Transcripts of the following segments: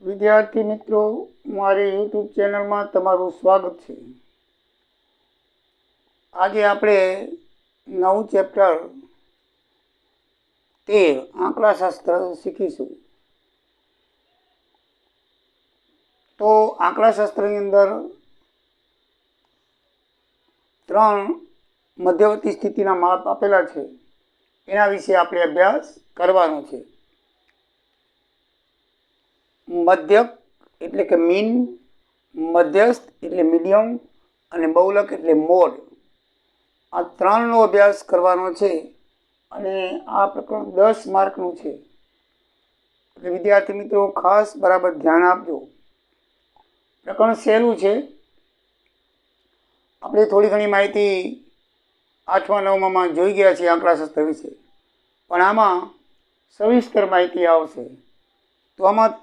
વિદ્યાર્થી મિત્રો, મારી યુટ્યુબ ચેનલમાં તમારું સ્વાગત છે। આજે આપણે નવું ચેપ્ટર 13 આંકડાશાસ્ત્ર શીખીશું। તો આંકડાશાસ્ત્રની અંદર 3 મધ્યવર્તી સ્થિતિના માપ આપેલા છે, એના વિશે આપણે અભ્યાસ કરવાનો છે। મધ્યક એટલે કે મીન, મધ્યસ્થ એટલે મીડિયમ અને બહુલક એટલે મોડ, આ 3નો અભ્યાસ કરવાનો છે અને આ પ્રકરણ 10 માર્કનું છે। એટલે વિદ્યાર્થી મિત્રો ખાસ બરાબર ધ્યાન આપજો। પ્રકરણ સહેલું છે। આપણે થોડી ઘણી માહિતી 8મા 9મામાં જોઈ ગયા છીએ આંકડાશાસ્ત્ર વિશે, પણ આમાં સવિસ્તર માહિતી આવશે। તો આમાં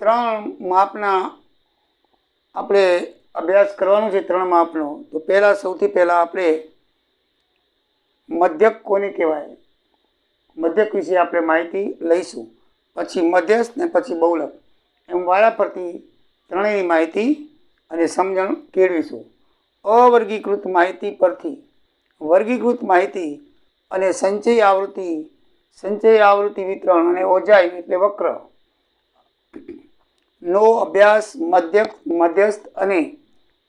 3 માપના આપણે અભ્યાસ કરવાનો છે, 3 માપનો। તો સૌથી પહેલાં આપણે મધ્યક કોને કહેવાય, મધ્યક વિશે આપણે માહિતી લઈશું, પછી મધ્યસ્થ ને પછી બહુલક, એમ વારા પરથી ત્રણેયની માહિતી અને સમજણ કેળવીશું। અવર્ગીકૃત માહિતી પરથી વર્ગીકૃત માહિતી અને સંચય આવૃત્તિ વિતરણ અને ઓજાઈ એટલે વક્ર નો અભ્યાસ મધ્યક, મધ્યસ્થ અને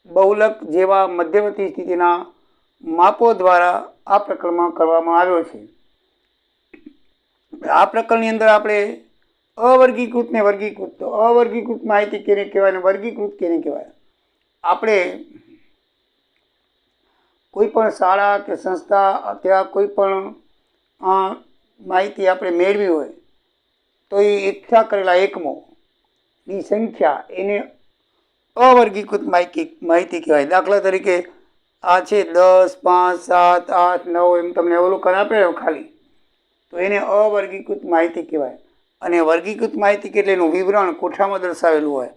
બહુલક જેવા મધ્યવર્તી સ્થિતિના માપો દ્વારા આ પ્રકરણમાં કરવામાં આવ્યો છે। આ પ્રકરણની અંદર આપણે અવર્ગીકૃત ને વર્ગીકૃત, તો અવર્ગીકૃત માહિતી કેને કહેવાય અને વર્ગીકૃત કેને કહેવાય, આપણે કોઈ પણ શાળા કે સંસ્થા અથવા કોઈ પણ માહિતી આપણે મેળવી હોય તો એ એકઠા કરેલા એકમોની સંખ્યા એને અવર્ગીકૃત માહિતી કહેવાય। દાખલા તરીકે આ છે 10, 5, 7, 8, 9 એમ તમને અવલોકન આપે ખાલી, તો એને અવર્ગીકૃત માહિતી કહેવાય। અને વર્ગીકૃત માહિતી એટલે એનું વિવરણ કોઠામાં દર્શાવેલું હોય।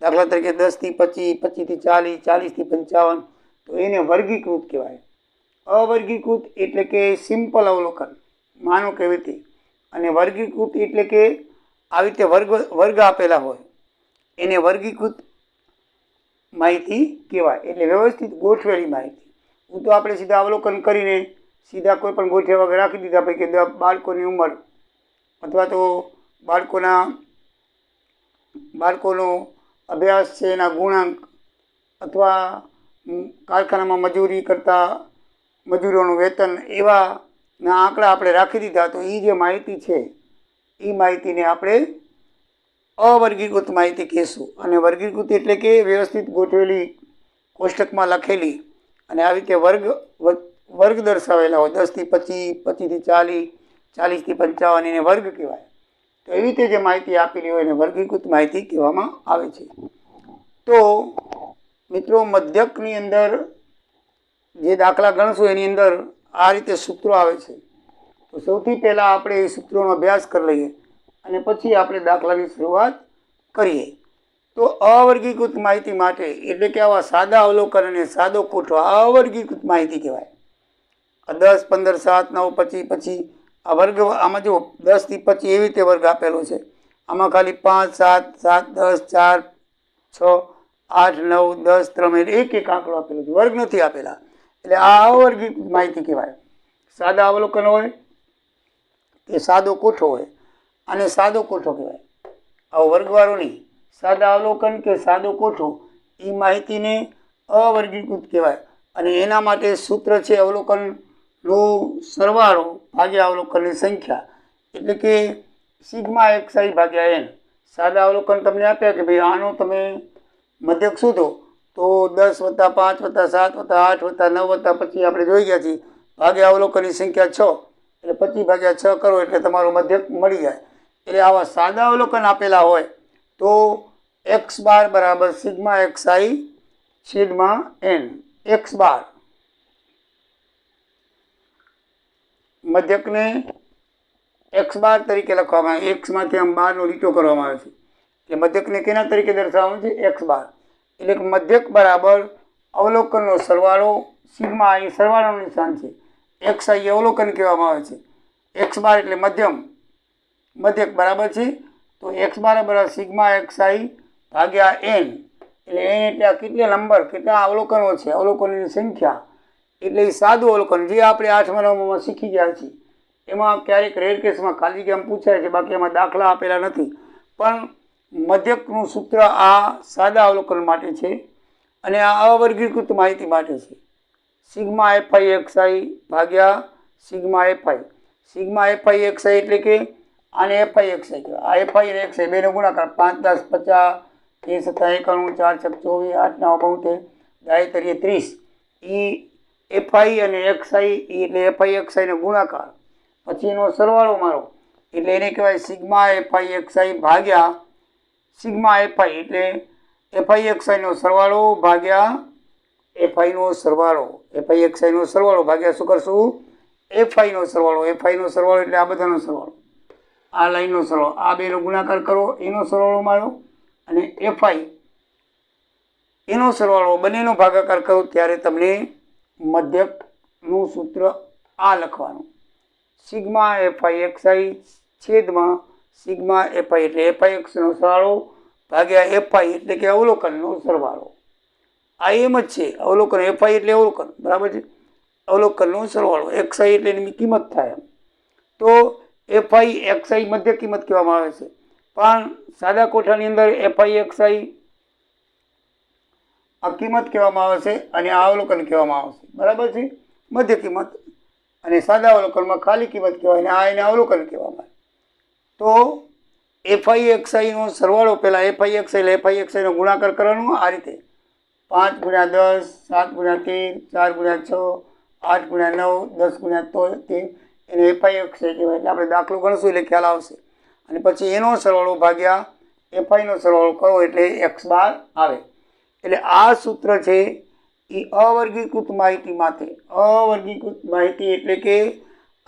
દાખલા તરીકે 10 થી 25, 25 થી 40, 40 થી 55, તો એને વર્ગીકૃત કહેવાય। અવર્ગીકૃત એટલે કે સિમ્પલ અવલોકન, માનો કે રીતે, અને વર્ગીકૃત એટલે કે આવી રીતે વર્ગ આપેલા હોય એને વર્ગીકૃત માહિતી કહેવાય, એટલે વ્યવસ્થિત ગોઠવેલી માહિતી। હું તો આપણે સીધા અવલોકન કરીને સીધા કોઈ પણ ગોઠવ્યા વગર રાખી દીધા, ભાઈ કે બાળકોની ઉંમર અથવા તો બાળકોનો અભ્યાસ છે, એના ગુણાંક, અથવા કારખાનામાં મજૂરી કરતા મજૂરોનું વેતન, એવાના આંકડા આપણે રાખી દીધા, તો એ જે માહિતી છે એ માહિતીને આપણે અવર્ગીકૃત માહિતી કહીશું। અને વર્ગીકૃત એટલે કે વ્યવસ્થિત ગોઠવેલી, કોષ્ટકમાં લખેલી અને આવી રીતે વર્ગ દર્શાવેલા હોય, 10 થી 25, 25 થી 40, 40 થી 55, એને વર્ગ કહેવાય। તો એવી રીતે જે માહિતી આપેલી હોય એને વર્ગીકૃત માહિતી કહેવામાં આવે છે। તો મિત્રો, મધ્યકની અંદર જે દાખલા ગણશું એની અંદર આ રીતે સૂત્રો આવે છે। તો સૌથી પહેલાં આપણે એ સૂત્રોનો અભ્યાસ કરી લઈએ અને પછી આપણે દાખલાની શરૂઆત કરીએ। તો અવર્ગીકૃત માહિતી માટે એટલે કે આવા સાદા અવલોકન અને સાદો કોઠો અવર્ગીકૃત માહિતી કહેવાય। 10, 15, 7, 9, 25, પછી આ વર્ગ, આમાં જો 10 થી 25 એવી રીતે વર્ગ આપેલો છે, આમાં ખાલી 5, 7, 10, 4, 6, 8, 9, 10, 3 એક આંકડો આપેલો છે, વર્ગ નથી આપેલા, એટલે આ અવર્ગીકૃત માહિતી કહેવાય। સાદા અવલોકન હોય કે સાદો કોઠો હોય, આને સાદો કોઠો કહેવાય। આવો વર્ગવાળો નહીં, સાદા અવલોકન કે સાદો કોઠો, એ માહિતીને અવર્ગીકૃત કહેવાય। અને એના માટે સૂત્ર છે અવલોકનનો સરવાળો ભાગ્યા અવલોકનની સંખ્યા, એટલે કે સિગ્મા XI ભાગ્યા N। સાદા અવલોકન તમને આપ્યા કે ભાઈ આનો તમે મધ્યક શોધો, તો 10 + 5 + 7 + 8 + 9 + 25 આપણે જોઈ ગયા છીએ, ભાગ્યા અવલોકનની સંખ્યા 6, એટલે 25/6 કરો એટલે તમારું મધ્યક મળી જાય। એટલે આવા સાદા અવલોકન આપેલા હોય તો x બાર બરાબર સિગ્મા XI છેદમાં N। x બાર મધ્યકને x બાર તરીકે લખવામાં આવે, x માંથી આમ 12નો લીટો કરવામાં આવે છે, એટલે મધ્યકને કેના તરીકે દર્શાવવાનું છે, x બાર। એટલે કે મધ્યક બરાબર અવલોકનનો સરવાળો, સિગ્મા એ સરવાળાનું નિશાન છે, XI અવલોકન કહેવામાં આવે છે, x બાર એટલે મધ્યક બરાબર છે તો એક્સ બરાબર સિગ્મા એક્સઆઈ ભાગ્યા એન, એટલે એન એટલે આ કેટલા નંબર, કેટલા અવલોકનો છે, અવલોકનોની સંખ્યા, એટલે એ સાદું અવલોકન જે આપણે 8મા 9મામાં શીખી ગયા છીએ. એમાં ક્યારેક રેર કેસમાં ખાલી જગ્યા પૂછાય છે, બાકી એમાં દાખલા આપેલા નથી. પણ મધ્યકનું સૂત્ર આ સાદા અવલોકન માટે છે અને આ અવર્ગીકૃત માહિતી માટે છે. સિગ્મા એફઆઈ એક્સઆઈ ભાગ્યા sigma FI. Sigma FI XI એટલે કે આને એફઆઈ એક્સઆઈ કહેવાય. આ એફઆઈ અને એક્સઆઈ બેનો ગુણાકાર 5 10 50 30 57 91 4 6 24 8 9 72 10 30. એ એફઆઈ અને એક્સઆઈ એટલે એફઆઈ એક્સઆઈનો ગુણાકાર, પછી એનો સરવાળો મારો, એટલે એને કહેવાય સિગ્મા એફઆઈ એક્સઆઈ ભાગ્યા સિગ્મા એફઆઈ, એટલે એફઆઈ એક્સઆઈનો સરવાળો ભાગ્યા એફઆઈનો સરવાળો, એફઆઈ એક્સઆઈનો સરવાળો ભાગ્યા શું કરશું, એફઆઈનો સરવાળો. એફઆઈનો સરવાળો એટલે આ બધાનો સરવાળો, આ લાઈનનો સરવાળો, આ બેનો ગુણાકાર કરો, એનો સરવાળો મારો, અને એફઆઈ એનો સરવાળો, બંનેનો ભાગાકાર કરો ત્યારે તમને મધ્યકનું સૂત્ર આ લખવાનું, સિગ્મા એફઆઈ એક્સઆઈ છેદમાં સિગ્મા એફઆઈ એટલે એફઆઈ એક્સનો સરવાળો ભાગ્યા એફઆઈ એટલે કે અવલોકનનો સરવાળો. આ એમ જ છે, અવલોકન એફઆઈ એટલે અવલોકન, બરાબર છે, અવલોકનનો સરવાળો, એક્સઆઈ એટલે એની કિંમત થાય. તો એફઆઈ એક્સઆઈ મધ્ય કિંમત કહેવામાં આવે છે, પણ સાદા કોઠાની અંદર એફઆઈ એક્સઆઈ આ કિંમત કહેવામાં આવે છે અને આ અવલોકન કહેવામાં આવે છે, બરાબર છે, મધ્ય કિંમત. અને સાદા અવલોકનમાં ખાલી કિંમત કહેવાય અને આ એને અવલોકન કહેવામાં આવે. તો એફઆઈ એક્સઆઈનો સરવાળો પહેલાં એફઆઈ એક્સઆઈ એટલે એફઆઈ એક્સઆઈનો ગુણાકાર કરવાનો આ રીતે 5 × 10 7 × 13 4 × 6 8 × 9 10 × 13 એને એફઆઈ એક્સઆઈ કહેવાય. એટલે આપણે દાખલો ગણશું એટલે ખ્યાલ આવશે. અને પછી એનો સરવાળો ભાગ્યા એફઆઈનો સરવાળો કરો એટલે એક્સ બાર આવે. એટલે આ સૂત્ર છે એ અવર્ગીકૃત માહિતી માટે, અવર્ગીકૃત માહિતી એટલે કે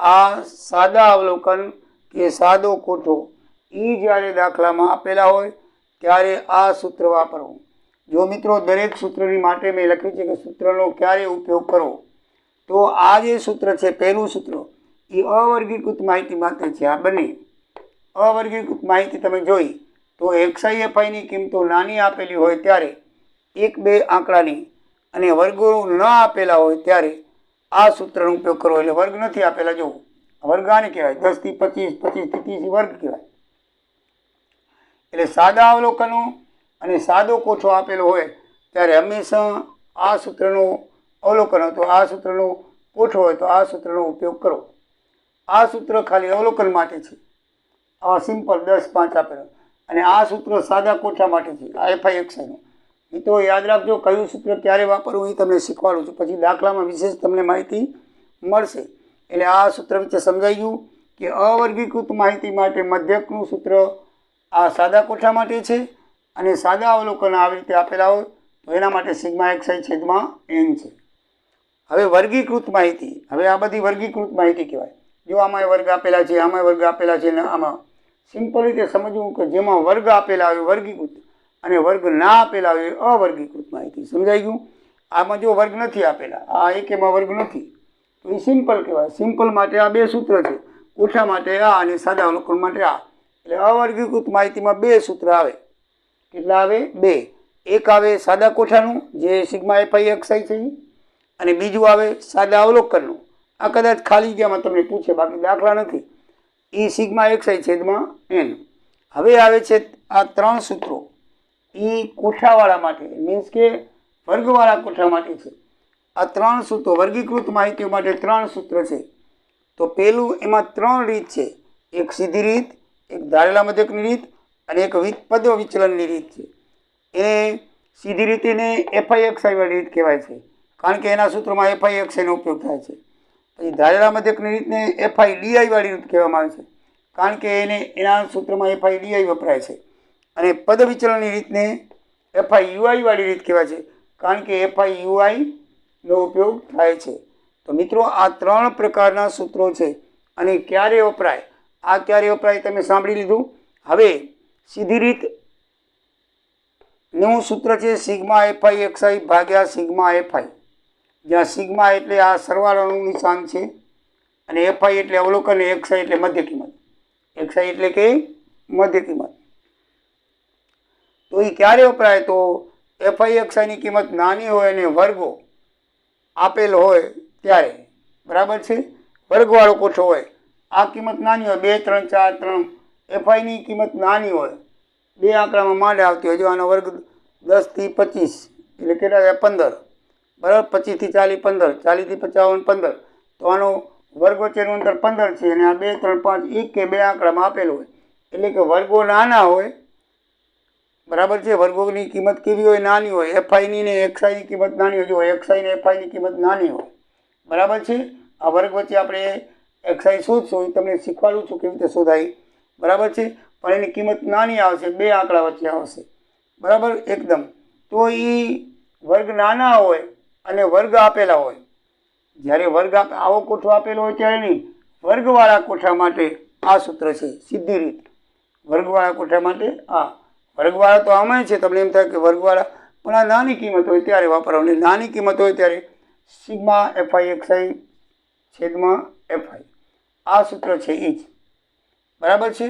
આ સાદા અવલોકન કે સાદો કોઠો એ જ્યારે દાખલામાં આપેલા હોય ત્યારે આ સૂત્ર વાપરવું. જો મિત્રો દરેક સૂત્રની માટે મેં લખ્યું છે કે સૂત્રનો ક્યારે ઉપયોગ કરવો, તો આ જે સૂત્ર છે પહેલું સૂત્ર એ અવર્ગીકૃત માહિતી માટે છે. આ બંને અવર્ગીકૃત માહિતી તમે જોઈ તો એક્સઆઈ એફઆઈની કિંમતો નાની આપેલી હોય ત્યારે 1 2 આંકડાની અને વર્ગો ન આપેલા હોય ત્યારે આ સૂત્રનો ઉપયોગ કરવો. એટલે વર્ગ નથી આપેલા, જો વર્ગ આને કહેવાય, 10 થી 25 25 થી 30 વર્ગ કહેવાય. એટલે સાદા અવલોકનો અને સાદો કોઠો આપેલો હોય ત્યારે હંમેશા આ સૂત્રનો અવલોકન હોય તો આ સૂત્રનો કોઠો હોય તો આ સૂત્રનો ઉપયોગ કરો. આ સૂત્ર ખાલી અવલોકન માટે છે, આ સિમ્પલ 10 5 આપેલો, અને આ સૂત્ર સાદા કોઠા માટે છે, આ એફઆઈ એક્સઆઈનો. મિત્રો યાદ રાખજો, કયું સૂત્ર ક્યારે વાપરવું એ તમને શીખવાડું છું, પછી દાખલામાં વિશેષ તમને માહિતી મળશે. એટલે આ સૂત્ર વિશે સમજાઈ ગયું કે અવર્ગીકૃત માહિતી માટે મધ્યકનું સૂત્ર આ સાદા કોઠા માટે છે અને સાદા અવલોકન આવી રીતે આપેલા હોય તો એના માટે સિગ્મા એક્સઆઈ છેદમાં એન છે. હવે વર્ગીકૃત માહિતી, હવે આ બધી વર્ગીકૃત માહિતી કહેવાય. જો આમાં વર્ગ આપેલા છે, આમાં વર્ગ આપેલા છે, ને આમાં સિમ્પલ રીતે સમજવું કે જેમાં વર્ગ આપેલા હોય વર્ગીકૃત અને વર્ગ ના આપેલા હોય અવર્ગીકૃત માહિતી. સમજાઈ ગયું? આમાં જો વર્ગ નથી આપેલા, આ એકેમાં વર્ગ નથી, તો એ સિમ્પલ કહેવાય. સિમ્પલ માટે આ બે સૂત્ર છે, કોઠા માટે આ અને સાદા અવલોકન માટે આ. એટલે અવર્ગીકૃત માહિતીમાં બે સૂત્ર આવે. કેટલા આવે? બે. એક આવે સાદા કોઠાનું જે સિગ્મા એફઆઈ એક્સઆઈ છે, અને બીજું આવે સાદા અવલોકનનું. આ કદાચ ખાલી જગ્યામાં તમને પૂછે, બાકી દાખલા નથી. એ સિગ્મા એક્સઆઈ છેદમાં એન. હવે આવે છે આ ત્રણ સૂત્રો, એ કોઠાવાળા માટે, મીન્સ કે વર્ગવાળા કોઠા માટે છે. આ ત્રણ સૂત્રો વર્ગીકૃત માહિતીઓ માટે ત્રણ સૂત્ર છે. તો પહેલું એમાં ત્રણ રીત છે, એક સીધી રીત, એક ધારેલા મધ્યકની રીત અને એક પદ વિચલનની રીત છે. એને સીધી રીત એને એફઆઈ એક્સઆઈ વાળી રીત કહેવાય છે, કારણ કે એના સૂત્રમાં એફઆઈ એક્સઆઈનો ઉપયોગ થાય છે. પછી ધારેલા મધ્યકની રીતને એફઆઈ ડીઆઈ વાળી રીત કહેવામાં આવે છે, કારણ કે એના સૂત્રમાં એફઆઈ ડીઆઈ વપરાય છે. અને પદ વિચલનની રીતને એફઆઈ યુઆઈ વાળી રીત કહેવાય છે, કારણ કે એફઆઈ યુઆઈનો ઉપયોગ થાય છે. તો મિત્રો આ ત્રણ પ્રકારના સૂત્રો છે અને ક્યારે વપરાય, આ ક્યારે વપરાય તમે સાંભળી લીધું. હવે સીધી રીત નું સૂત્ર છે સિગ્મા એફઆઈ એક્સઆઈ ભાગ્યા સિગ્મા એફઆઈ, જ્યાં સિગ્મા એટલે આ સરવાળાનું નિશાન છે અને એફઆઈ એટલે અવલોકન, એક્સઆઈ એટલે મધ્ય કિંમત. એક્સઆઈ એટલે કે મધ્ય કિંમત. તો એ ક્યારે વપરાય? તો એફઆઈ એક્સઆઈની કિંમત નાની હોય અને વર્ગો આપેલ હોય ત્યારે, બરાબર છે. વર્ગવાળો કોઠો હોય, આ કિંમત નાની હોય 2, 3, 4, 3, એફઆઈની કિંમત નાની હોય, 2 આંકડામાં માંડ આવતી હોય. જો આનો વર્ગ 10 થી 25 એટલે કેટલા થાય? 15, બરાબર. 25 થી 40 15, 40 થી 55 15, તો આનો વર્ગ વચ્ચેનું અંતર 15 છે અને આ 2, 3, 5 1 કે 2 આંકડામાં આપેલું હોય, એટલે કે વર્ગો નાના હોય, બરાબર છે. વર્ગોની કિંમત કેવી હોય? નાની હોય. એફઆઈની ને એક્સઆઈની કિંમત નાની હોય. જો એક્સઆઈ ને એફઆઈની કિંમત નાની હોય, બરાબર છે. આ વર્ગ વચ્ચે આપણે એક્સઆઈ શોધશું, એ તમને શીખવાડું છું કેવી રીતે શોધાય, બરાબર છે. પણ એની કિંમત નાની આવશે, 2 આંકડા વચ્ચે આવશે, બરાબર એકદમ. તો એ વર્ગ નાના હોય અને વર્ગ આપેલા હોય, જ્યારે વર્ગ આવો કોઠો આપેલો હોય ત્યારે નહીં, વર્ગવાળા કોઠા માટે આ સૂત્ર છે, સીધી રીત. વર્ગવાળા કોઠા માટે આ વર્ગવાળા તો આમાં છે, તમને એમ થાય કે વર્ગવાળા, પણ આ નાની કિંમત હોય ત્યારે વાપરવાની. નાની કિંમત હોય ત્યારે સિગ્મા એફઆઈ એક્સઆઈ છેદમાં એફઆઈ, આ સૂત્ર છે એ જ, બરાબર છે.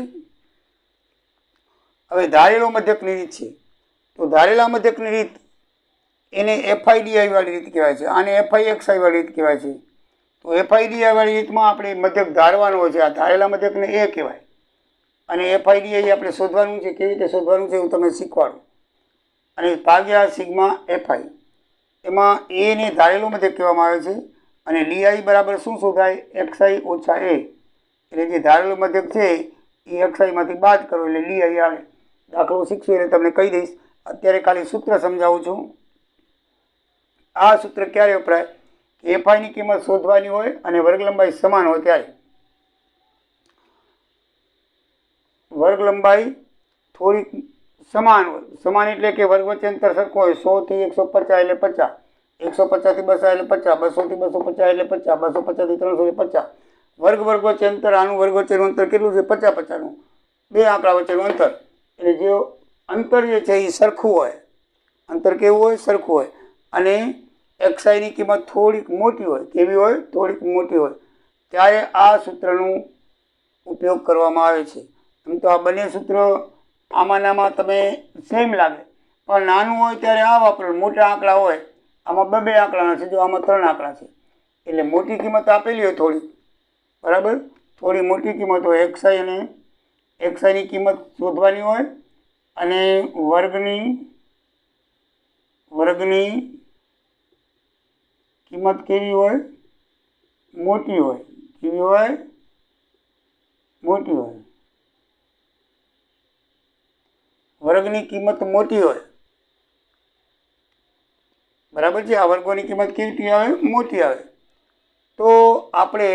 હવે ધારેલો મધ્યકની રીત છે, તો ધારેલા મધ્યકની રીત એને એફઆઈ ડીઆઈ વાળી રીત કહેવાય છે, આને એફઆઈ એક્સઆઈ વાળી રીત કહેવાય છે. તો એફઆઈ ડીઆઈ વાળી રીતમાં આપણે મધ્યક ધારવાનો હોય છે, આ ધારેલા મધ્યકને એ કહેવાય, અને એફઆઈ ડીઆઈ આપણે શોધવાનું છે. કેવી રીતે શોધવાનું છે હું તમને શીખવાડું. અને ભાગ્યા સિગ્મા એફઆઈ, એમાં એને ધારેલું મધ્યક કહેવામાં આવે છે, અને ડીઆઈ બરાબર શું શોધાય? એક્સઆઈ ઓછા એ, એટલે જે ધારેલું મધ્યક છે એ એક્સઆઈમાંથી બાદ કરો એટલે ડીઆઈ આવે. દાખલો શીખશું એટલે તમને કહી દઈશ, અત્યારે ખાલી સૂત્ર સમજાવું છું. આ સૂત્ર ક્યારે વપરાય? કે એફઆઈની કિંમત શોધવાની હોય અને વર્ગ લંબાઈ સમાન હોય ત્યારે. વર્ગ લંબાઈ થોડીક સમાન હોય, સમાન એટલે કે વર્ગ વચ્ચે અંતર સરખો હોય. 100 થી 150 એટલે 50, 150 થી 200 એટલે 50, 200 થી 250 એટલે 50, 250 થી 300 એટલે 50. વર્ગ વચ્ચે અંતર, આનું વર્ગ વચ્ચેનું અંતર કેટલું છે? 50 50નું, 2 આંકડા વચ્ચેનું અંતર. એટલે જે અંતર જે છે એ સરખું હોય, અંતર કેવું હોય? સરખું હોય. અને એક્સઆઈની કિંમત થોડીક મોટી હોય. કેવી હોય? થોડીક મોટી હોય, ત્યારે આ સૂત્રનો ઉપયોગ કરવામાં આવે છે. એમ તો આ બંને સૂત્ર આમાંનામાં તમે સેમ લાગે, પણ નાનું હોય ત્યારે આ વાપરવાનું. મોટા આંકડા હોય, આમાં 2 આંકડાના છે, જો આમાં 3 આંકડા છે, એટલે મોટી કિંમત આપેલી હોય થોડી, બરાબર. થોડી મોટી કિંમત હોય, એક્સઆઈ અને એક્સઆઈની કિંમત શોધવાની હોય, અને વર્ગની કિંમત કેવી હોય? મોટી હોય. કેવી હોય? મોટી હોય. વર્ગની કિંમત મોટી હોય, બરાબર છે. આ વર્ગોની કિંમત કેવી આવે? મોટી આવે. તો આપણે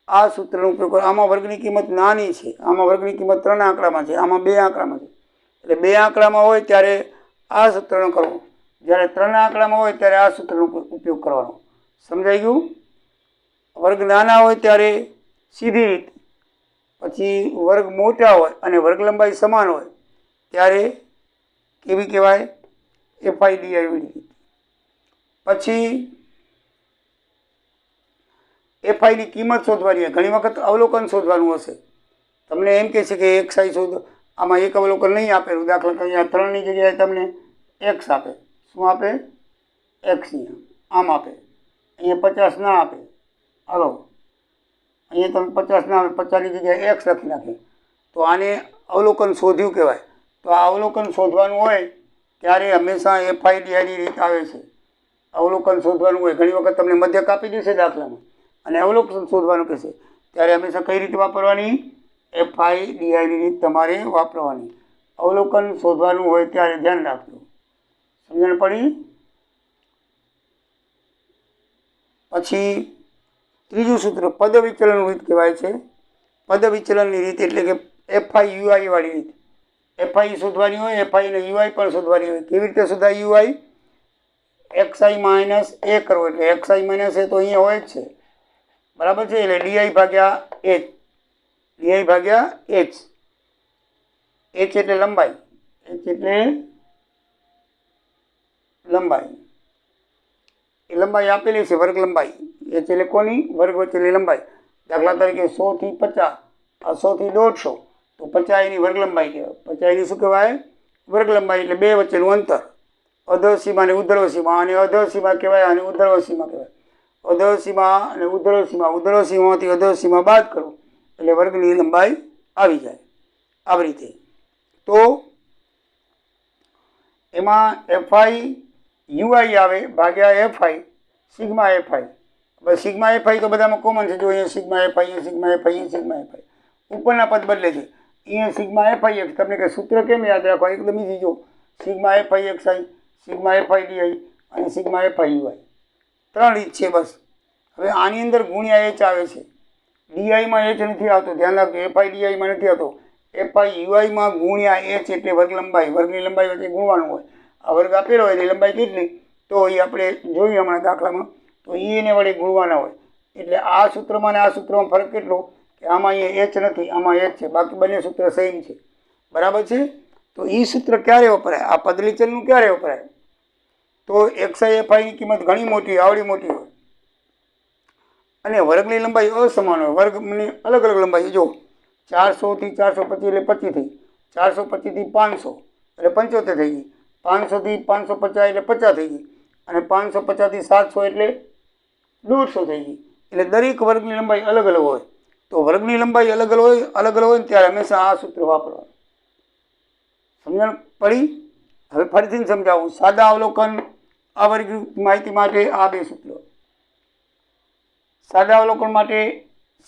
આ સૂત્રનો ઉપયોગ કરો. આમાં વર્ગની કિંમત નાની છે, આમાં વર્ગની કિંમત 3 આંકડામાં છે, આમાં 2 આંકડામાં છે, એટલે 2 આંકડામાં હોય ત્યારે આ સૂત્રનો કરવો, જ્યારે 3 આંકડામાં હોય ત્યારે આ સૂત્રનો ઉપયોગ કરવાનો. સમજાઈ ગયું? વર્ગ નાના હોય ત્યારે સીધી રીત, પછી વર્ગ મોટા હોય અને વર્ગ લંબાઈ સમાન હોય ત્યારે કેવી કહેવાય? એફઆઈ ડીઆઈ રીત. પછી એફઆઈની કિંમત શોધવાની હોય. ઘણી વખત અવલોકન શોધવાનું હશે. તમને એમ કહે છે કે એક્સઆઈ શોધો, આમાં એક અવલોકન નહીં આપેલું. દાખલા તરીકે આ 3ની જગ્યાએ તમને એક્સ આપે. શું આપે? એક્સ. આમ આપે. અહીંયા 50 ના આપે. હાલો, અહીંયા તમે 50 ના આપે, 50ની જગ્યાએ એક્સ લખી નાખે, તો આને અવલોકન શોધ્યું કહેવાય. તો આ અવલોકન શોધવાનું હોય ત્યારે હંમેશા એફઆઈ ડીઆઈની રીત આવે છે. અવલોકન શોધવાનું હોય. ઘણી વખત તમને મધ્યક આપી દેશે દાખલામાં, અને અવલોકન શોધવાનું કહેશે, ત્યારે હંમેશા કઈ રીતે વાપરવાની? એફઆઈ ડીઆઈની રીત તમારે વાપરવાની. અવલોકન શોધવાનું હોય ત્યારે ધ્યાન રાખજો. સમજણ પડી? પછી ત્રીજું સૂત્ર પદ વિચલન રીત કહેવાય છે. પદ વિચલનની રીત એટલે કે એફઆઈ યુઆઈ વાળી રીત. એફઆઈ શોધવાની હોય, એફઆઈ અને યુઆઈ પણ શોધવાની હોય. કેવી રીતે શોધાય યુઆઈ? એક્સઆઈ માઇનસ એ કરવો, એટલે એક્સઆઈ માઇનસ એ તો અહીંયા હોય જ છે, બરાબર છે. એટલે ડીઆઈ ભાગ્યા એચ, ડીઆઈ ભાગ્યા એચ. એચ એટલે લંબાઈ, એચ એટલે લંબાઈ. એ લંબાઈ આપેલી છે, વર્ગ લંબાઈ. એચ એટલે કોની? વર્ગ વચ્ચેની લંબાઈ. દાખલા તરીકે 100 થી 50, આ 100 થી 150, તો 50 એની વર્ગ લંબાઈ કહેવાય. 50 એની શું કહેવાય? વર્ગ લંબાઈ એટલે બે વચ્ચેનું અંતર, અધર સીમા અને ઉધર્વ સીમા, અને અધર સીમા કહેવાય અને ઉધર્વ સીમા કહેવાય. અધર સીમા અને ઉધર્વ સીમામાંથી અધર સીમા બાદ કરો એટલે વર્ગની લંબાઈ આવી જાય. આવી રીતે તો એમાં એફઆઈ યુઆઈ આવે ભાગ્યા એફઆઈ સિગ્મા એફઆઈ. બસ સિગ્મા એફઆઈ તો બધામાં કોમન છે. જો અહીંયા સિગ્મા એફઆઈ, અહીંયા સિગ્મા એફઆઈ, અહીંયા સિગ્મા એફઆઈ, ઉપરના પદ બદલે છે. અહીંયા સિગ્મા એફઆઈ એક્સ, તમને કે સૂત્ર કેમ યાદ રાખવા, એકદમ ઈઝી. જો સિગ્મા એફઆઈ એક્સ આઈ, સિગ્મા એફઆઈ ડીઆઈ અને સિગ્મા એફઆઈ યુઆઈ, ત્રણ રીત છે બસ. હવે આની અંદર ગુણ્યા એચ આવે છે, ડીઆઈમાં એચ નથી આવતો, ધ્યાન રાખજો. એફઆઈ ડીઆઈમાં નથી આવતો, એફઆઈ યુઆઈમાં ગુણ્યા એચ એટલે વર્ગ લંબાઈ, વર્ગની લંબાઈ વચ્ચે ગુણવાનું હોય. આ વર્ગ આપેલો હોય એની લંબાઈ કેટલી, તો એ આપણે જોઈએ હમણાં દાખલામાં, તો એને વડે ગુણવાના હોય. એટલે આ સૂત્રમાં અને આ સૂત્રમાં ફરક કેટલો કે આમાં અહીંયા એચ નથી, આમાં એચ છે, બાકી બંને સૂત્ર સેમ છે. બરાબર છે. તો એ સૂત્ર ક્યારે વપરાય, આ પદલીચલનું ક્યારે વપરાય, તો એક્સઆઈ એફઆઈની કિંમત ઘણી મોટી, આવડી મોટી હોય અને વર્ગની લંબાઈ અસમાન હોય. વર્ગની અલગ અલગ લંબાઈ. જો 400 થી 425 એટલે 25 થઈ, 425 થી 500 એટલે 75 થઈ ગઈ, 500 થી 550 એટલે 50 થઈ ગઈ, અને 550 થી 700 એટલે 150 થઈ ગઈ. એટલે દરેક વર્ગની લંબાઈ અલગ અલગ હોય. તો વર્ગની લંબાઈ અલગ અલગ હોય ને ત્યારે હંમેશા આ સૂત્ર વાપરવાનું. સમજણ પડી? હવે ફરીથી સમજાવું. સાદા અવલોકન આવર્ગ માહિતી માટે આ બે સૂત્રો. સાદા અવલોકન માટે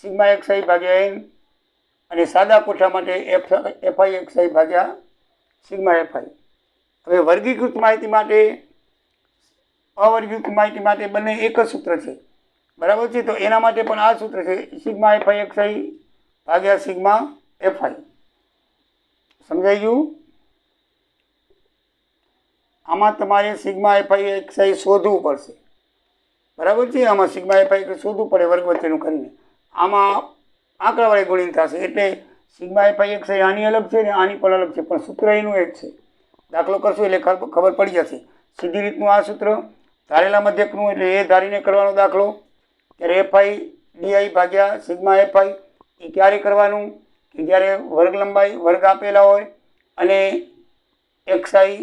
સિગ્મા એક્સઆઈ ભાગ્યા એન અને સાદા કોઠા માટે એફઆઈ એક્સઆઈ ભાગ્યા સિગ્મા એફઆઈ. હવે વર્ગીકૃત માહિતી માટે અવર્ગીકૃત માહિતી માટે બંને એક જ સૂત્ર છે. બરાબર છે. તો એના માટે પણ આ સૂત્ર છે, સિગ્મા એફઆઈ એક્સઆઈ ભાગ્યા સિગ્મા એફઆઈ. સમજાઈ ગયું? આમાં તમારે સિગ્મા એફઆઈ એક્સઆઈ શોધવું પડશે. બરાબર છે. આમાં સિગ્મા એફઆઈ શોધવું પડે વર્ગ વચ્ચેનું કરીને. આમાં આંકડા વડે ગુણિત થશે. એટલે સિગ્મા એફઆઈ એક્સઆઈ આની અલગ છે ને આની પણ અલગ છે, પણ સૂત્ર એનું એક છે. દાખલો કરશો એટલે ખબર પડી જશે. સીધી રીતનું આ સૂત્ર ધારેલા મધ્યકનું, એટલે એ ધારીને કરવાનો દાખલો. ત્યારે એફઆઈ ડીઆઈ ભાગ્યા સિગ્મા એફઆઈ એ ક્યારે કરવાનું કે જ્યારે વર્ગ લંબાઈ વર્ગ આપેલા હોય અને એક્સઆઈ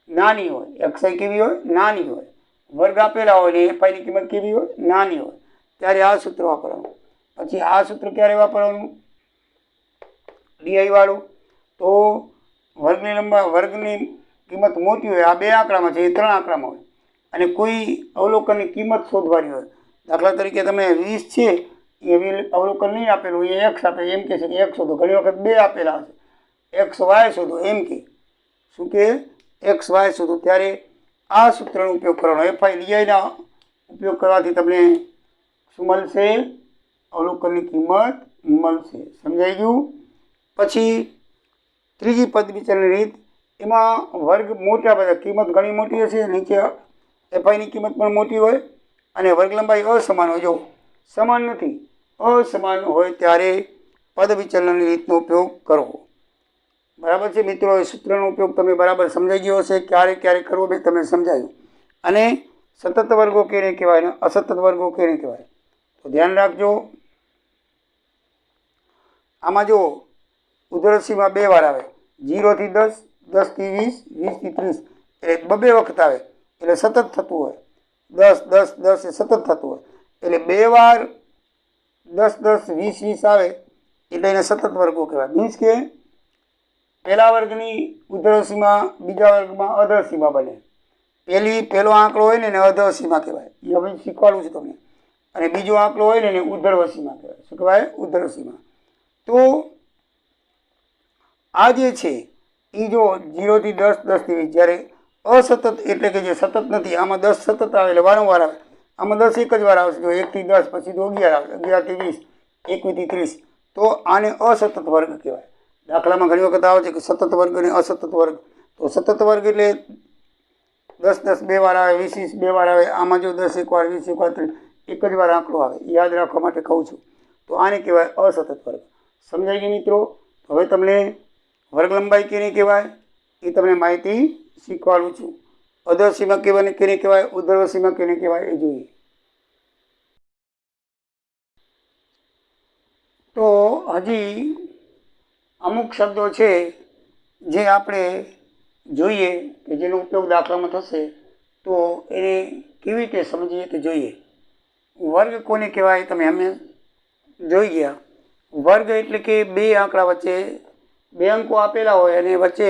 નાની હોય. એક્સઆઈ કેવી હોય? નાની હોય. વર્ગ આપેલા હોય ને એફઆઈની કિંમત કેવી હોય? નાની હોય. ત્યારે આ સૂત્ર વાપરવાનું. પછી આ સૂત્ર ક્યારે વાપરવાનું? ડીઆઈ વાળું. તો વર્ગની કિંમત મોટી હોય, આ બે આંકડામાં છે, એ ત્રણ આંકડામાં હોય, અને કોઈ અવલોકનની કિંમત શોધવાની હોય. દાખલા તરીકે તમે 20 છે એવી અવલોકન નહીં આપેલું, એ એક્સ આપે, એમ કે છે કે એક્સ શોધો. ઘણી વખત બે આપેલા હશે, એક્સ વાય શોધો એમ કે. શું કે? એક્સ વાય શોધો. ત્યારે આ સૂત્રનો ઉપયોગ કરવાનો. એફઆઈ ડીઆઈના ઉપયોગ કરવાથી તમને શું મળશે? અવલોકનની કિંમત મળશે. સમજાઈ ગયું? પછી ત્રીજી પદ વિચારની રીત, એમાં વર્ગ મોટા બધા, કિંમત ઘણી મોટી હશે, નીચે એફઆઈની કિંમત પણ મોટી હોય અને વર્ગ લંબાઈ અસમાન હોય. જો સમાન નથી, અસમાન હોય ત્યારે પદ વિચલનની રીતનો ઉપયોગ કરવો. બરાબર છે મિત્રો? એ સૂત્રનો ઉપયોગ તમે બરાબર સમજાઈ ગયો હશે. ક્યારે ક્યારે કરવો બે તમે સમજાયું. અને સતત વર્ગો કેને કહેવાય ને અસતત વર્ગો કેને કહેવાય, તો ધ્યાન રાખજો. આમાં જો ઉધરસીમાં બે વાર આવે, 0 થી 10, 10 થી 20, 20 થી 30, એટલે બે વખત આવે એટલે સતત થતું હોય. 10, 10, 10 એ સતત થતું હોય. એટલે બે વાર 10, 10, 20, 20 આવે એટલે એને સતત વર્ગો કહેવાય. મીન્સ કે પહેલા વર્ગની ઉધરસીમાં બીજા વર્ગમાં અધરસીમાં બને. પહેલો આંકડો હોય ને એને અધરસીમાં કહેવાય, એ હવે શીખવાડું છું તમને. અને બીજો આંકડો હોય ને એને ઉધર્વસીમાં કહેવાય. શું કહેવાય? ઉધર્વસીમાં. તો આ જે છે એ જો 0 થી 10, 10 થી 20, જ્યારે અસતત એટલે કે જે સતત નથી, આમાં 10 સતત આવે એટલે વારંવાર આવે. આમાં 10 એક જ વાર આવશે. જો 1 થી 10 પછી તો 11 આવે, 11 થી 20, 21 થી 30. તો આને અસતત વર્ગ કહેવાય. દાખલામાં ઘણી વખત આવે છે કે સતત વર્ગ અને અસતત વર્ગ. તો સતત વર્ગ એટલે 10, 10 બે વાર આવે, 20, 20 બે વાર આવે. આમાં જો 10 એક વાર, 20 એક વાર, એક જ વાર આંકડો આવે. યાદ રાખવા માટે કહું છું. તો આને કહેવાય અસતત વર્ગ. સમજાઈ ગઈ મિત્રો? હવે તમને વર્ગ લંબાઈ કેને કહેવાય એ તમને માહિતી શીખવાડું છું. અધરસીમા કેને કહેવાય, ઉધર્વસીમા કેને કહેવાય એ જોઈએ. તો હજી અમુક શબ્દો છે જે આપણે જોઈએ કે જેનો ઉપયોગ દાખલામાં થશે તો એને કેવી રીતે સમજીએ તે જોઈએ. વર્ગ કોને કહેવાય તમે અમે જોઈ ગયા. વર્ગ એટલે કે બે આંકડા વચ્ચે બે અંકો આપેલા હોય અને વચ્ચે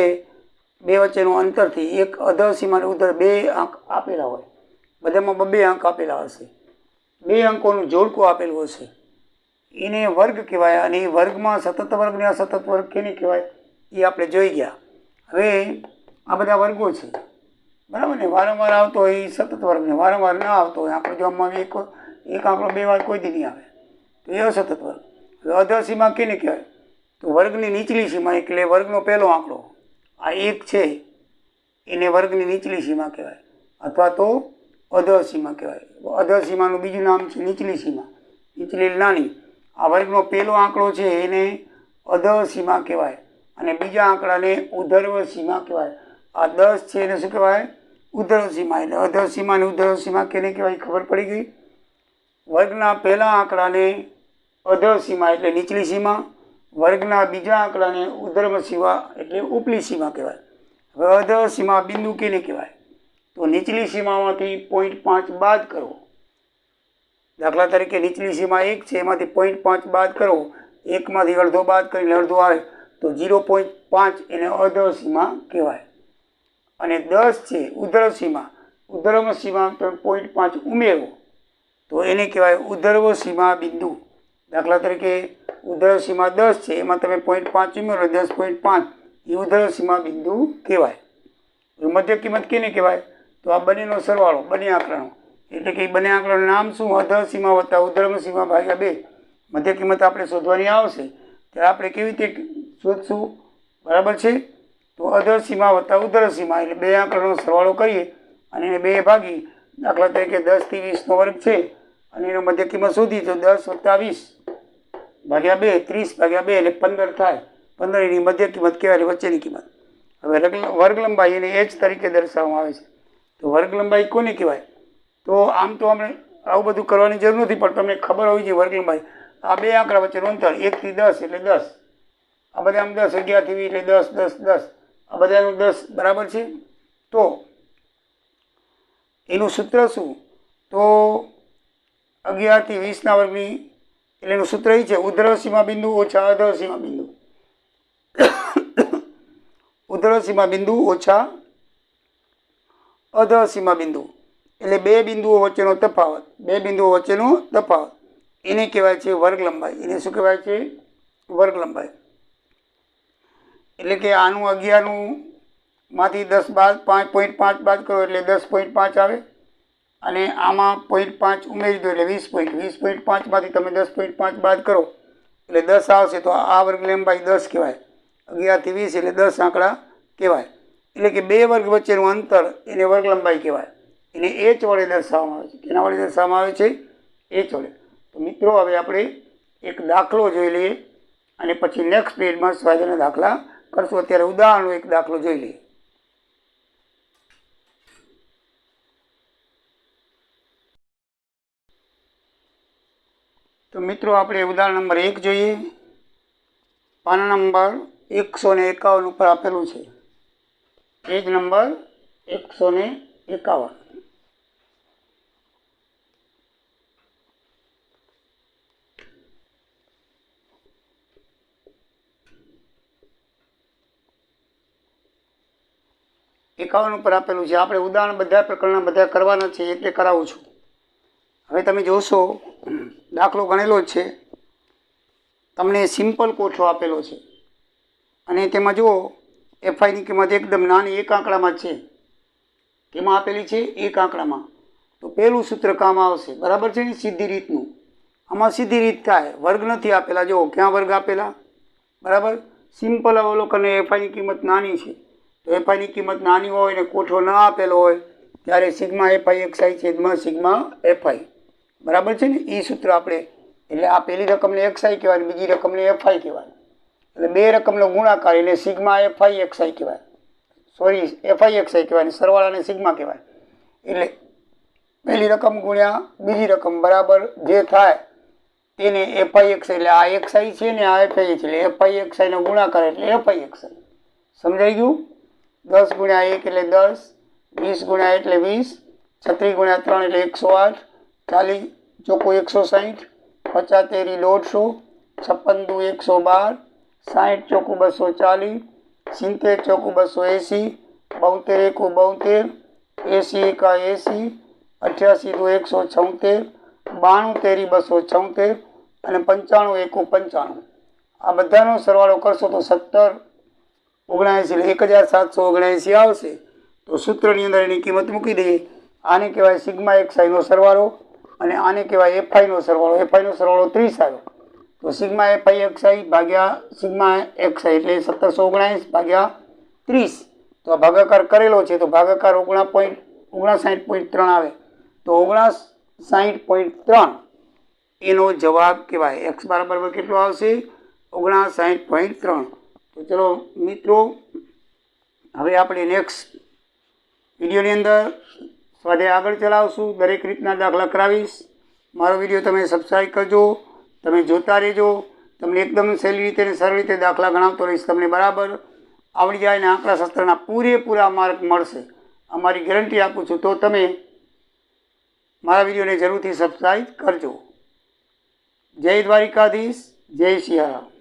બે વચ્ચેનું અંતરથી એક અધર સીમા અને ઉધર બે અંક આપેલા હોય. બધામાં બબે અંક આપેલા હશે, બે અંકોનું જોડકું આપેલું હશે, એને વર્ગ કહેવાય. અને એ વર્ગમાં સતત વર્ગ ને અસતત વર્ગ કેને કહેવાય એ આપણે જોઈ ગયા. હવે આ બધા વર્ગો છે, બરાબર ને. વારંવાર આવતો હોય એ સતત વર્ગ ને વારંવાર ન આવતો હોય આપણે જો આમાં એક આંકડો બે વાર કોઈ દી નહીં આવે તો એ અસતત વર્ગ. હવે અધર સીમા કેને કહેવાય તો વર્ગની નીચલી સીમા એટલે વર્ગનો પહેલો આંકડો આ એક છે એને વર્ગની નીચલી સીમા કહેવાય અથવા તો અધર સીમા કહેવાય. અધર સીમાનું બીજું નામ છે નીચલી સીમા, નીચલી નાની. આ વર્ગનો પહેલો આંકડો છે એને અધર સીમા કહેવાય અને બીજા આંકડાને ઉધર્વ સીમા કહેવાય. આ 10 છે એને શું કહેવાય ઉધર્વ સીમા. એટલે અધર સીમા અને ઉધર્વ સીમા કેને કહેવાય ખબર પડી ગઈ. વર્ગના પહેલા આંકડાને અધર સીમા એટલે નીચલી સીમા, વર્ગના બીજા આંકડાને ઉધર્વ સીમા એટલે ઉપલી સીમા કહેવાય. હવે અધર સીમા બિંદુ કેને કહેવાય તો નીચલી સીમામાંથી 0.5 બાદ કરો. દાખલા તરીકે નીચલી સીમા 1 છે એમાંથી 0.5 બાદ કરો, એકમાંથી અડધો બાદ કરીને અડધો આવે તો 0.5 એને અધર સીમા કહેવાય. અને 10 છે ઉધર્વ સીમા, ઉધર્વ સીમા તમે 0.5 ઉમેરો તો એને કહેવાય ઉધર્વ સીમા બિંદુ. દાખલા તરીકે ઉધર્વ સીમા 10 છે એમાં તમે 0.5 ઉમેરો 10.5 એ ઉધર્વ સીમા બિંદુ કહેવાય. મધ્ય કિંમત કેને કહેવાય તો આ બંનેનો સરવાળો, બંને આંકડાનો. એટલે કે બંને આંકડાનું નામ શું અધર સીમા વત્તા ઉધર્વ સીમા ભાગ્યા 2. મધ્ય કિંમત આપણે શોધવાની આવશે ત્યારે આપણે કેવી રીતે શોધશું, બરાબર છે. તો અધર સીમા વત્તા ઉધર્વ સીમા એટલે બે આંકડાનો સરવાળો કરીએ અને એને બે ભાગી. દાખલા તરીકે 10 થી 20નો વર્ગ છે અને એનો મધ્ય કિંમત શોધી તો 10 વત્તા 20 ભાગ્યા 2 30 ભાગ્યા 2 એટલે 15 થાય. 15 એની મધ્ય કિંમત કહેવાય વચ્ચેની કિંમત. હવે વર્ગ લંબાઈ એને h તરીકે દર્શાવવામાં આવે છે. તો વર્ગ લંબાઈ કોને કહેવાય તો આમ તો આપણે આવું બધું કરવાની જરૂર નથી પણ તમને ખબર હોવી જોઈએ વર્ગ લંબાઈ. આ બે આંકડા વચ્ચેનું અંતર 1 થી 10 એટલે 10. આ બધા આમ 10, 11 થી 20 એટલે 10 10 10 આ બધાનું 10 બરાબર છે. તો એનું સૂત્ર શું તો 11 થી 20ના વર્ગની એટલે એનું સૂત્ર એ છે ઉધર્વ સીમા બિંદુ ઓછા અધર સીમા બિંદુ. ઉધર્વ સીમા બિંદુ ઓછા અધર સીમા બિંદુ એટલે બે બિંદુઓ વચ્ચેનો તફાવત, બે બિંદુઓ વચ્ચેનો તફાવત એને કહેવાય છે વર્ગ લંબાઈ. એને શું કહેવાય છે વર્ગ લંબાઈ. એટલે કે આનું 11નું માંથી 10 બાદ 0.5 બાદ કરો એટલે 10.5 આવે અને આમાં 0.5 ઉમેરી દો એટલે 20.5 માંથી તમે 10.5 બાદ કરો એટલે 10 આવશે. તો આ વર્ગ લંબાઈ 10 કહેવાય. 11 થી 20 એટલે 10 આંકડા કહેવાય. એટલે કે બે વર્ગ વચ્ચેનું અંતર એને વર્ગ લંબાઈ કહેવાય. એને h વડે દર્શાવવામાં આવે છે. કેના વડે દર્શાવવામાં આવે છે h વડે. તો મિત્રો હવે આપણે એક દાખલો જોઈ લઈએ અને પછી નેક્સ્ટ પેજમાં સ્વાધ્યાયના દાખલા કરશું. અત્યારે ઉદાહરણનો એક દાખલો જોઈ લઈએ. તો મિત્રો આપણે ઉદાહરણ નંબર 1 જોઈએ. પાના નંબર 151 ઉપર આપેલું છે. Page number 151. ઉપર આપેલું છે. આપણે ઉદાહરણ બધા પ્રકરણના બધા કરવાના છે એટલે કરાવું છું. હવે તમે જોશો દાખલો ગણેલો જ છે. તમને સિમ્પલ કોઠો આપેલો છે અને તેમાં જુઓ એફઆઈની કિંમત એકદમ નાની એક આંકડામાં જ છે. કેમાં આપેલી છે એક આંકડામાં. તો પહેલું સૂત્ર કામ આવશે, બરાબર છે ને, સીધી રીતનું. આમાં સીધી રીત થાય, વર્ગ નથી આપેલા. જુઓ ક્યાં વર્ગ આપેલા, બરાબર. સિમ્પલ અવલોકન એફઆઈની કિંમત નાની છે તો એફઆઈની કિંમત નાની હોય ને કોઠો ન આપેલો હોય ત્યારે સિગ્મા એફઆઈ એક્સઆઈ છેદમાં સિગ્મા એફઆઈ, બરાબર છે ને. એ સૂત્ર આપણે એટલે આ પહેલી રકમને એક્સઆઈ કહેવાય, બીજી રકમને એફઆઈ કહેવાય. એટલે બે રકમનો ગુણાકાર એટલે સિગ્મા એફઆઈ એક્સઆઈ કહેવાય. સોરી, એફઆઈ એક્સઆઈ કહેવાય, સરવાળાને સિગ્મા કહેવાય. એટલે પહેલી રકમ ગુણ્યા બીજી રકમ બરાબર જે થાય તેને એફઆઈ એક્સઆઈ. એટલે આ એક્સઆઈ છે ને આ એફઆઈ છે એટલે એફઆઈ એક્સઆઈનો ગુણાકાર એટલે એફઆઈ એક્સઆઈ. સમજાઈ ગયું? 10 ગુણ્યા 1 એટલે 10, 20 ગુણ્યા એટલે 20, 36 ગુણ્યા 3 એટલે 108, 40 ચોખ્ખું 160, 50 તેરી 150, 56 દુ 112, 60 ચોખ્ખું 240, 70 ચોખ્ખું 280, 72 એકુ 72, 80 એકા 80, 88 દુ 176, 92 તેરી 276 અને 95 એકુ 95. આ બધાનો સરવાળો કરશો તો 17 79 એટલે 1779 આવશે. તો સૂત્રની અંદર એની કિંમત મૂકી દઈએ. આને કહેવાય સિગ્મા એક્સઆઈનો સરવાળો અને આને કહેવાય એફઆઈનો સરવાળો. એફઆઈનો સરવાળો 30 આવ્યો. તો સિગ્મા એફઆઈ એક્સઆઈ ભાગ્યા સિગ્મા એક્સઆઈ એટલે 1779 ભાગ્યા 30. તો આ ભાગાકાર કરેલો છે તો ભાગાકાર 59.3 આવે. તો 59.3 એનો જવાબ કહેવાય. એક્સ બરાબર કેટલો આવશે? 59.3. તો ચલો મિત્રો, હવે આપણે નેક્સ્ટ વિડીયોની અંદર સ્વાધ્યાય આગળ ચલાવશું. દરેક રીતના દાખલા કરાવીશ. મારો વિડીયો તમે સબસ્ક્રાઈબ કરજો, તમે જોતા રહેજો. તમને એકદમ સહેલી રીતે અને સરળ રીતે દાખલા ગણાવતો રહીશ. તમને બરાબર આવડી જાય અને આંકડાશાસ્ત્રના પૂરેપૂરા માર્ક મળશે, અમારી ગેરંટી આપું છું. તો તમે મારા વિડીયોને જરૂરથી સબસ્ક્રાઈબ કરજો. જય દ્વારિકાધીશ, જય સિયારામ.